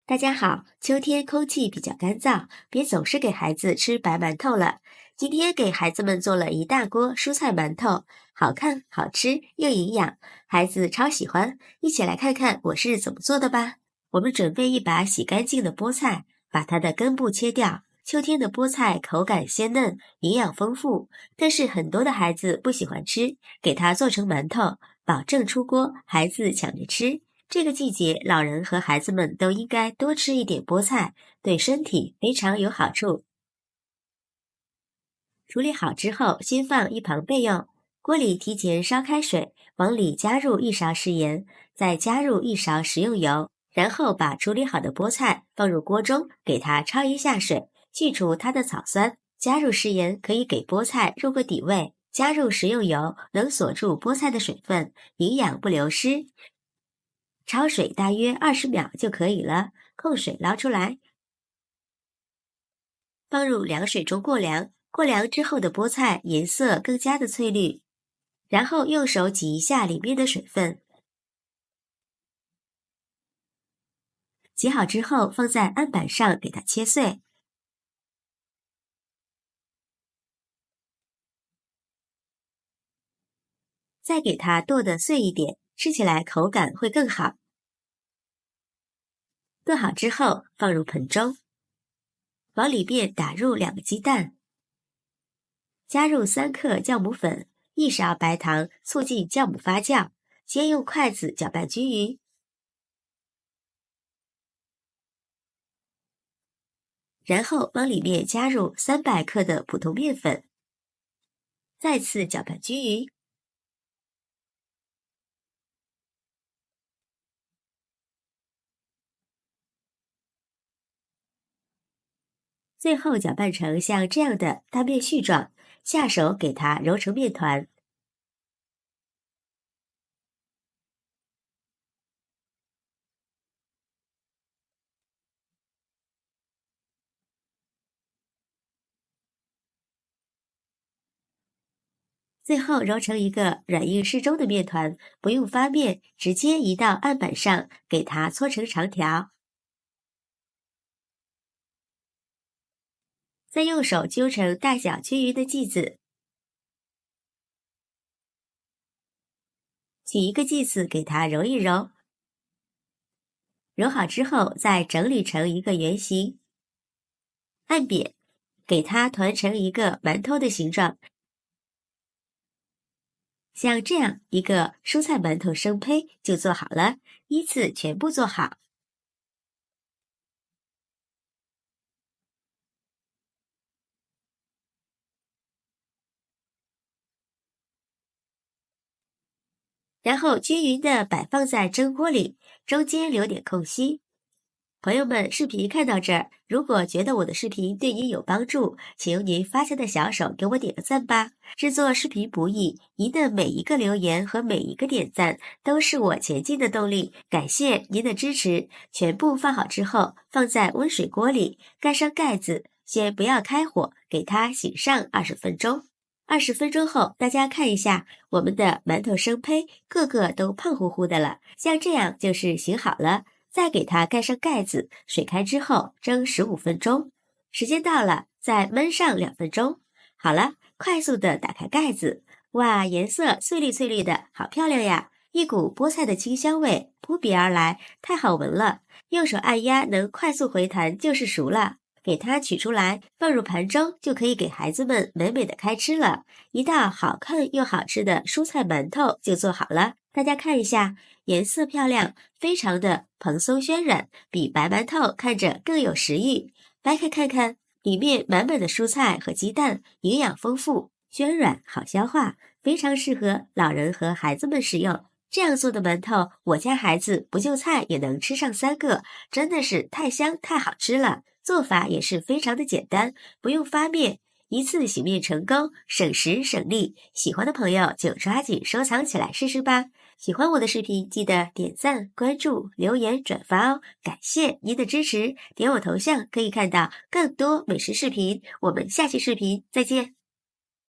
大家好，秋天空气比较干燥，别总是给孩子吃白馒头了。今天给孩子们做了一大锅蔬菜馒头，好看、好吃又营养，孩子超喜欢。一起来看看我是怎么做的吧。我们准备一把洗干净的菠菜，把它的根部切掉。秋天的菠菜口感鲜嫩，营养丰富，但是很多的孩子不喜欢吃，给它做成馒头，保证出锅，孩子抢着吃。这个季节，老人和孩子们都应该多吃一点菠菜，对身体非常有好处。处理好之后，先放一旁备用。锅里提前烧开水，往里加入1勺食盐，再加入1勺食用油，然后把处理好的菠菜放入锅中，给它焯一下水，去除它的草酸。加入食盐可以给菠菜入个底味，加入食用油能锁住菠菜的水分，营养不流失。焯水大约20秒就可以了，控水捞出来，放入凉水中过凉。过凉之后的菠菜颜色更加的翠绿，然后用手挤一下里面的水分。挤好之后放在案板上给它切碎，再给它剁得碎一点，吃起来口感会更好。剁好之后放入盆中，往里面打入2个鸡蛋，加入3克酵母粉、1勺白糖，促进酵母发酵。先用筷子搅拌均匀，然后往里面加入300克的普通面粉，再次搅拌均匀。最后搅拌成像这样的大面絮状，下手给它揉成面团。最后揉成一个软硬适中的面团，不用发面，直接移到案板上，给它搓成长条。再用手揪成大小均匀的剂子，取一个剂子给它揉一揉，揉好之后再整理成一个圆形，按扁，给它团成一个馒头的形状。像这样一个蔬菜馒头生胚就做好了，依次全部做好。然后均匀的摆放在蒸锅里，中间留点空隙。朋友们，视频看到这儿，如果觉得我的视频对您有帮助，请您发财的小手给我点个赞吧。制作视频不易，您的每一个留言和每一个点赞都是我前进的动力，感谢您的支持。全部放好之后，放在温水锅里，盖上盖子，先不要开火，给它醒上20分钟。20分钟后，大家看一下，我们的馒头生胚个个都胖乎乎的了，像这样就是醒好了。再给它盖上盖子，水开之后蒸15分钟。时间到了，再焖上2分钟。好了，快速的打开盖子，哇，颜色翠绿翠绿的，好漂亮呀！一股菠菜的清香味扑鼻而来，太好闻了。用手按压能快速回弹就是熟了。给它取出来，放入盘中，就可以给孩子们美美的开吃了。一道好看又好吃的蔬菜馒头就做好了。大家看一下，颜色漂亮，非常的蓬松暄软，比白馒头看着更有食欲。掰开看看，里面满满的蔬菜和鸡蛋，营养丰富，暄软好消化，非常适合老人和孩子们食用。这样做的馒头，我家孩子不就菜也能吃上3个，真的是太香太好吃了。做法也是非常的简单，不用发面，一次醒面成功，省时省力。喜欢的朋友就抓紧收藏起来试试吧。喜欢我的视频，记得点赞、关注、留言、转发哦！感谢您的支持，点我头像可以看到更多美食视频。我们下期视频再见。